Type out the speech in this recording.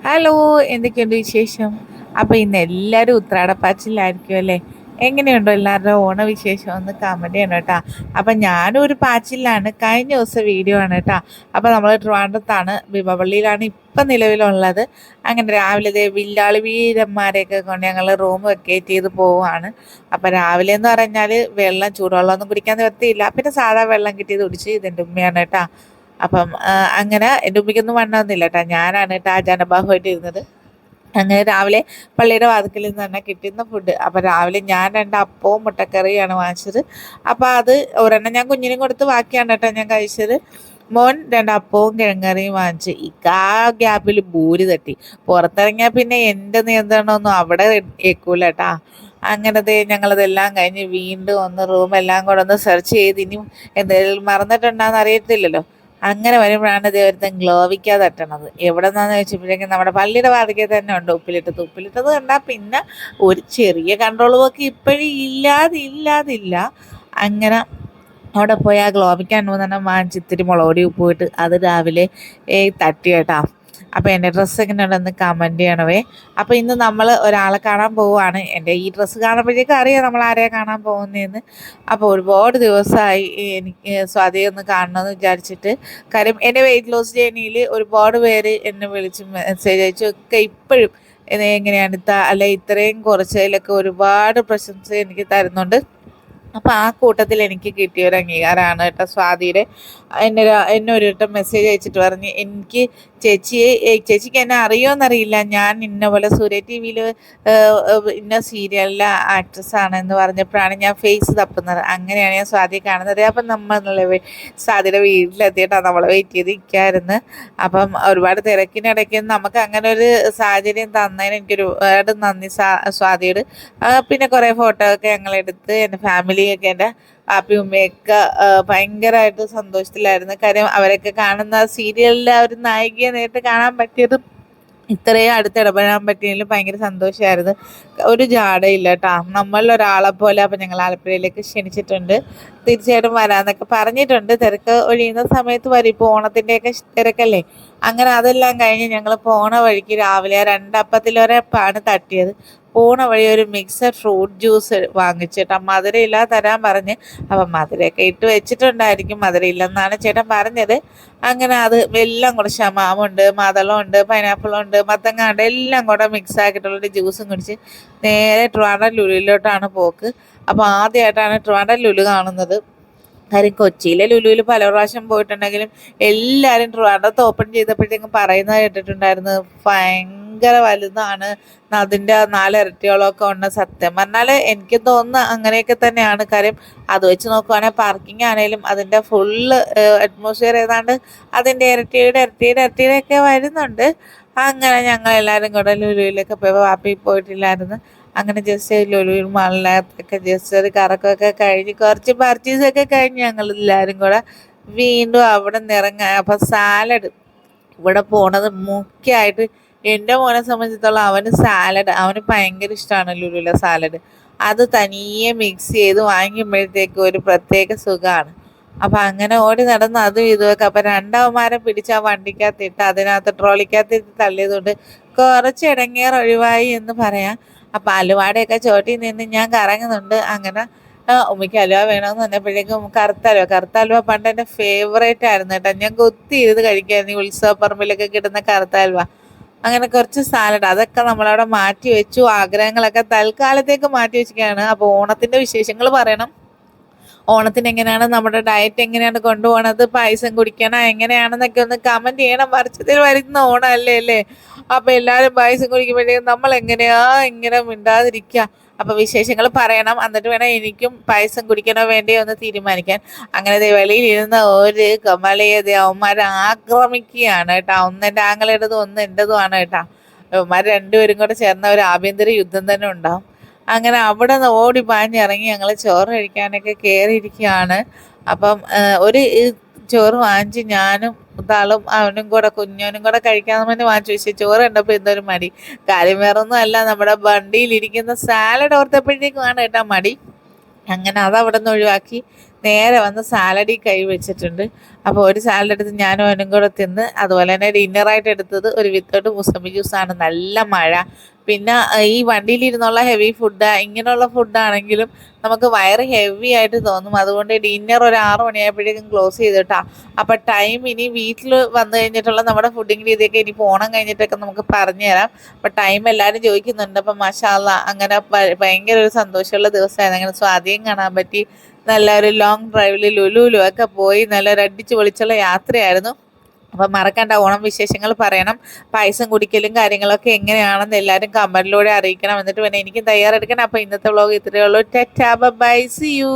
Hello, എന്തൊക്കെയുണ്ട് വിശേഷം? അപ്പോൾ ഇന്ന് എല്ലാവരും ഉത്രാടപ്പാച്ചിലായിരിക്കും അല്ലേ? എങ്ങനെയുണ്ടോ എല്ലാവരുടെ ഓണവിശേഷം ഒന്ന് കമൻറ്റ് ചെയ്യണം കേട്ടോ. അപ്പം ഞാനും ഒരു പാച്ചിലാണ്. കഴിഞ്ഞ ദിവസം വീഡിയോ ആണ് കേട്ടോ. അപ്പോൾ നമ്മൾ ട്രിവാൻഡ്രത്താണ്, ഭീമപള്ളിയിലാണ് ഇപ്പം നിലവിലുള്ളത്. അങ്ങനെ രാവിലെ ദേ വില്ലാളി വീരന്മാരെയൊക്കെ കൊണ്ട് ഞങ്ങൾ റൂം വെക്കേറ്റ് ചെയ്ത് പോവുകയാണ്. അപ്പോൾ രാവിലെ എന്ന് പറഞ്ഞാൽ വെള്ളം ചൂടുവെള്ളമൊന്നും കുടിക്കാൻ നിവർത്തിയില്ല. പിന്നെ സാധാ വെള്ളം കിട്ടിയത് കുടിച്ച് ഇതിൻ്റെ ഉമ്മയാണ് കേട്ടോ. അപ്പം അങ്ങനെ എൻ്റെ ഉമ്മയ്ക്കൊന്നും വണ്ണമൊന്നുമില്ല കേട്ടോ. ഞാനാണ് കേട്ടോ ആ ജനബാഹുവായിട്ട് ഇരുന്നത്. അങ്ങനെ രാവിലെ പള്ളിയുടെ വാതിക്കൽ നിന്ന് തന്നെ കിട്ടുന്ന ഫുഡ്. അപ്പോൾ രാവിലെ ഞാൻ 2 അപ്പവും മുട്ടക്കറിയാണ് വാങ്ങിച്ചത്. അപ്പോൾ അത് ഒരെണ്ണം ഞാൻ കുഞ്ഞിനും കൊടുത്ത് ബാക്കിയാണ് കേട്ടോ ഞാൻ കഴിച്ചത്. മോൻ 2 അപ്പവും കിഴങ്ങറിയും വാങ്ങിച്ച്. ആ ഗ്യാപ്പിൽ ഭൂരി തട്ടി. പുറത്തിറങ്ങിയാൽ പിന്നെ എൻ്റെ നിയന്ത്രണമൊന്നും അവിടെ ഏൽക്കൂല കേട്ടോ. അങ്ങനത്തെ ഞങ്ങളതെല്ലാം കഴിഞ്ഞ് വീണ്ടും ഒന്ന് റൂമെല്ലാം കൂടെ ഒന്ന് സെർച്ച് ചെയ്ത് ഇനിയും എന്തെങ്കിലും മറന്നിട്ടുണ്ടോയെന്ന് അറിയത്തില്ലല്ലോ. അങ്ങനെ വരുമ്പോഴാണ് ഇത് ഒരുത്തൻ ഗ്ലോവിക്കാ തട്ടണത്. എവിടെ നിന്നാന്ന് ചോദിച്ചപ്പോഴേക്കും നമ്മുടെ പള്ളിയുടെ വാതിക്കൽ തന്നെ ഉണ്ട് ഉപ്പിലിട്ടത് കണ്ടാൽ പിന്നെ ഒരു ചെറിയ കൺട്രോൾ വർക്ക് ഇപ്പോഴും ഇല്ലാതില്ല. അങ്ങനെ അവിടെ പോയി ആ ഗ്ലോവിക്കാൻ 3 വാങ്ങിച്ച് ഇത്തിരി മുളകൊടി ഉപ്പ് ഇട്ട് അത് രാവിലെ തട്ടി കേട്ടാ. അപ്പോൾ എൻ്റെ ഡ്രസ്സ് എങ്ങനെയുണ്ടെന്ന് കമൻറ്റ് ചെയ്യണവേ. അപ്പോൾ ഇന്ന് നമ്മൾ ഒരാളെ കാണാൻ പോവുകയാണ്. എൻ്റെ ഈ ഡ്രസ്സ് കാണുമ്പോഴേക്കും അറിയാം നമ്മൾ ആരെയാണ് കാണാൻ പോകുന്നതെന്ന്. അപ്പോൾ ഒരുപാട് ദിവസമായി എനിക്ക് സ്വാതിയെ ഒന്ന് കാണണമെന്ന് വിചാരിച്ചിട്ട്. കാര്യം എൻ്റെ വെയിറ്റ് ലോസ് ജേർണിയിൽ ഒരുപാട് പേര് എന്നെ വിളിച്ച് മെസ്സേജ് അയച്ചു ഒക്കെ ഇപ്പോഴും എങ്ങനെയാണ് അല്ലെ ഇത്രയും കുറച്ചതിലൊക്കെ ഒരുപാട് പ്രശംസ എനിക്ക് തരുന്നുണ്ട്. അപ്പോൾ ആ കൂട്ടത്തിൽ എനിക്ക് കിട്ടിയ ഒരു അംഗീകാരമാണ് കേട്ടോ സ്വാതിയുടെ. എന്നെ ഒരു വട്ടം മെസ്സേജ് അയച്ചിട്ട് പറഞ്ഞ് എനിക്ക് ചേച്ചിക്ക് എന്നെ അറിയുമെന്നറിയില്ല, ഞാൻ ഇന്ന പോലെ സൂര്യ ടി വിയിൽ ഇന്ന സീരിയലിലെ ആക്ട്രസ്സാണ് എന്ന് പറഞ്ഞപ്പോഴാണ് ഞാൻ ഫേസ് തപ്പുന്നത്. അങ്ങനെയാണ് ഞാൻ സ്വാതിയെ കാണുന്നത്. അപ്പം നമ്മൾ സ്വാതിയുടെ വീട്ടിലെത്തിയിട്ടാണ് നമ്മളെ വെയിറ്റ് ചെയ്ത് ഇരിക്കായിരുന്നു. അപ്പം ഒരുപാട് തിരക്കിനിടയ്ക്ക് നമുക്ക് അങ്ങനെ ഒരു സാഹചര്യം തന്നതിന് എനിക്കൊരുപാട് നന്ദി സ്വാതിയോട്. പിന്നെ കുറേ ഫോട്ടോ ഒക്കെ ഞങ്ങളെടുത്ത് എൻ്റെ ഫാമിലിയൊക്കെ എൻ്റെ പാപ്പി ഉമ്മയൊക്കെ ഭയങ്കരമായിട്ട് സന്തോഷത്തിലായിരുന്നു. കാര്യം അവരൊക്കെ കാണുന്ന സീരിയലിലെ ആ ഒരു നായികയെ നേരിട്ട് കാണാൻ പറ്റിയതും ഇത്രയും അടുത്ത് ഇടപെടാൻ പറ്റിയതിലും ഭയങ്കര സന്തോഷമായിരുന്നു. ഒരു ജാടയില്ല കേട്ടോ, നമ്മളിലൊരാളെ പോലെ. അപ്പം ഞങ്ങൾ ആലപ്പുഴയിലേക്ക് ക്ഷണിച്ചിട്ടുണ്ട്, തീർച്ചയായിട്ടും വരാമെന്നൊക്കെ പറഞ്ഞിട്ടുണ്ട്. തിരക്ക് ഒഴിയുന്ന സമയത്ത് വരും. ഇപ്പോൾ ഓണത്തിൻ്റെയൊക്കെ തിരക്കല്ലേ. അങ്ങനെ അതെല്ലാം കഴിഞ്ഞ് ഞങ്ങൾ പോണ വഴിക്ക് രാവിലെ 2 അപ്പത്തിലൊരപ്പാണ് തട്ടിയത്. പോണ വഴി ഒരു മിക്സഡ് ഫ്രൂട്ട് ജ്യൂസ് വാങ്ങിച്ചിട്ടാ. മധുരമില്ല തരാൻ പറഞ്ഞ്. അപ്പം മധുരമൊക്കെ ഇട്ട് വെച്ചിട്ടുണ്ടായിരിക്കും, മധുരമില്ലെന്നാണ് ചേട്ടൻ പറഞ്ഞത്. അങ്ങനെ അത് എല്ലാം കൂടെ ഷമാമുണ്ട്, മാതളമുണ്ട്, പൈനാപ്പിളുണ്ട്, മത്തങ്ങാണ്ട് എല്ലാം കൂടെ മിക്സ് ആക്കിയിട്ടുള്ളൊരു ജ്യൂസും കുടിച്ച് നേരെ ട്രിവാൻഡ്രം ലുലുവിലോട്ടാണ് പോക്ക്. അപ്പോൾ ആദ്യമായിട്ടാണ് ട്രിവാൻഡ്രം ലുലു കാണുന്നത്. കാര്യം കൊച്ചിയിലെ ലുലുവിൽ പല പ്രാവശ്യം പോയിട്ടുണ്ടെങ്കിലും എല്ലാവരും ട്രിവാൻഡ്രത്ത് ഓപ്പൺ ചെയ്തപ്പോഴത്തേക്കും പറയുന്നത് കേട്ടിട്ടുണ്ടായിരുന്നു ഭയങ്കര വലുതാണ്, അതിൻ്റെ 4 ഇരട്ടികളൊക്കെ ഉണ്ട്. സത്യം പറഞ്ഞാൽ എനിക്ക് തോന്നുന്നു അങ്ങനെയൊക്കെ തന്നെയാണ്. കാര്യം അത് വെച്ച് നോക്കുവാണെങ്കിൽ പാർക്കിംഗ് ആണെങ്കിലും അതിൻ്റെ ഫുള്ള് അറ്റ്മോസ്ഫിയർ ഏതാണ്ട് അതിൻ്റെ ഇരട്ടിയുടെ വരുന്നുണ്ട്. അങ്ങനെ ഞങ്ങൾ എല്ലാവരും കൂടെ ലുലുവിലൊക്കെ പോയപ്പോൾ വാപ്പി പോയിട്ടില്ലായിരുന്നു. അങ്ങനെ ജസ്റ്റ് ലുലു മാളിനകത്തൊക്കെ ജസ്റ്റ് ഒരു കറക്കമൊക്കെ കഴിഞ്ഞ് കുറച്ച് പർച്ചേസൊക്കെ കഴിഞ്ഞ് ഞങ്ങൾ എല്ലാവരും കൂടെ വീണ്ടും അവിടെ നിന്ന് ഇറങ്ങാൻ. അപ്പം സാലഡ് ഇവിടെ പോണത് മുഖ്യമായിട്ട് എൻ്റെ മോനെ സംബന്ധിച്ചിടത്തോളം അവന് ഭയങ്കര ഇഷ്ടമാണ് ലുലുവിലെ സാലഡ്. അത് തനിയെ മിക്സ് ചെയ്ത് വാങ്ങിക്കുമ്പോഴത്തേക്കും ഒരു പ്രത്യേക സുഖമാണ്. അപ്പം അങ്ങനെ ഓടി നടന്ന് അതും ഇതുമൊക്കെ. അപ്പം 2 അവന്മാരെ പിടിച്ച് ആ വണ്ടിക്കകത്തിട്ട് അതിനകത്ത് ട്രോളിക്കകത്തിട്ട് തള്ളിയതുകൊണ്ട് കുറച്ച് ഇടങ്ങേറ് ഒഴിവായി എന്ന് പറയാം. അപ്പം അലുവാടെയൊക്കെ ചോട്ടിൽ നിന്ന് ഞാൻ കറങ്ങുന്നുണ്ട്. അങ്ങനെ ഉമ്മയ്ക്ക് അലുവ വേണമെന്ന് പറഞ്ഞപ്പോഴേക്കും കറുത്ത അലുവ പണ്ട് എൻ്റെ ഫേവറേറ്റ് ആയിരുന്നു കേട്ടോ. ഞാൻ കൊത്തി ഇരുന്ന് കഴിക്കായിരുന്നു ഈ ഉത്സവപ്പറമ്പിലൊക്കെ കിട്ടുന്ന കറുത്ത അലുവ. അങ്ങനെ കുറച്ച് സാലഡ് അതൊക്കെ നമ്മളവിടെ മാറ്റി വെച്ചു. ആഗ്രഹങ്ങളൊക്കെ തൽക്കാലത്തേക്ക് മാറ്റി വെച്ചിരിക്കുകയാണ്. അപ്പോൾ ഓണത്തിൻ്റെ വിശേഷങ്ങൾ പറയണം. ഓണത്തിന് എങ്ങനെയാണ് നമ്മുടെ ഡയറ്റ് എങ്ങനെയാണ് കൊണ്ടുപോകണത്, പായസം കുടിക്കണം എങ്ങനെയാണെന്നൊക്കെ ഒന്ന് കമൻറ്റ് ചെയ്യണം. വർഷത്തിൽ വരുന്ന ഓണം അല്ലേ. അപ്പോൾ എല്ലാവരും പായസം കുടിക്കുമ്പോഴേക്കും നമ്മൾ എങ്ങനെയാ ഇങ്ങനെ മിണ്ടാതിരിക്കുക. അപ്പോൾ വിശേഷങ്ങൾ പറയണം, എന്നിട്ട് വേണം എനിക്കും പായസം കുടിക്കണോ വേണ്ടയോ എന്ന് തീരുമാനിക്കാൻ. അങ്ങനെ വെളിയിലിരുന്ന ഒരു കമലയെ അവന്മാർ ആക്രമിക്കുകയാണ് കേട്ടോ. ഒന്ന് എൻ്റെ ആങ്ങളയുടേതും ഒന്ന് എൻ്റെതുമാണ് കേട്ടോ. അവന്മാർ രണ്ടുപേരും കൂടെ ചേർന്ന ഒരു ആഭ്യന്തര യുദ്ധം തന്നെ ഉണ്ടാവും. അങ്ങനെ അവിടെ നിന്ന് ഓടി പാഞ്ഞിറങ്ങി ഞങ്ങൾ ചോറ് കഴിക്കാനൊക്കെ കയറിയിരിക്കുകയാണ്. അപ്പം ഒരു ചോറ് വാങ്ങിച്ച് ഞാനും താളും അവനും കൂടെ കുഞ്ഞവനും കൂടെ കഴിക്കാമെന്ന് പറഞ്ഞ് വാങ്ങിച്ചു. പക്ഷേ ചോറ് കണ്ടപ്പോൾ എന്തൊരു മടി. കാര്യം വേറൊന്നും അല്ല, നമ്മുടെ വണ്ടിയിലിരിക്കുന്ന സാലഡ് ഓർത്തപ്പോഴത്തേക്കുമാണ് കേട്ടോ മടി. അങ്ങനെ അതവിടെ നിന്ന് ഒഴിവാക്കി നേരെ വന്ന് സാലഡിൽ കൈ വെച്ചിട്ടുണ്ട്. അപ്പോൾ ഒരു സാലഡ് എടുത്ത് ഞാനും അവനും കൂടെ തിന്ന്. അതുപോലെ തന്നെ ഡിന്നറായിട്ട് എടുത്തത് ഒരു വിത്തൗട്ട് മുസമ്പി ജ്യൂസാണ്. നല്ല മഴ. പിന്നെ ഈ വണ്ടിയിലിരുന്നുള്ള ഹെവി ഫുഡ് ഇങ്ങനെയുള്ള ഫുഡാണെങ്കിലും നമുക്ക് വയറ് ഹെവി ആയിട്ട് തോന്നും. അതുകൊണ്ട് ഡിന്നർ ഒരു 6 മണിയായപ്പോഴേക്കും ക്ലോസ് ചെയ്തിട്ടാ. അപ്പം ടൈം ഇനി വീട്ടിൽ വന്നു കഴിഞ്ഞിട്ടുള്ള നമ്മുടെ ഫുഡിങ് രീതിയൊക്കെ ഇനി ഓണം കഴിഞ്ഞിട്ടൊക്കെ നമുക്ക് പറഞ്ഞു തരാം. അപ്പം ടൈം എല്ലാവരും ചോദിക്കുന്നുണ്ട്. അപ്പം മാഷാ അല്ലാ അങ്ങനെ ഭയങ്കര ഒരു സന്തോഷമുള്ള ദിവസമായിരുന്നു. അങ്ങനെ സ്വാധീനം കാണാൻ പറ്റി. നല്ല ഒരു ലോങ് ഡ്രൈവിൽ ലുലുലു ഒക്കെ പോയി നല്ലൊരു അടിച്ച് പൊളിച്ചുള്ള യാത്രയായിരുന്നു. അപ്പം മറക്കണ്ട, ഓണം വിശേഷങ്ങൾ പറയണം. പായസം കുടിക്കലും കാര്യങ്ങളൊക്കെ എങ്ങനെയാണെന്ന് എല്ലാവരും കമൻറ്റിലൂടെ അറിയിക്കണം. എന്നിട്ട് പിന്നെ എനിക്കും തയ്യാറെടുക്കണം. അപ്പോൾ ഇന്നത്തെ വ്ളോഗ് ഇത്രയേ ഉള്ളൂ. Tata bye, see U.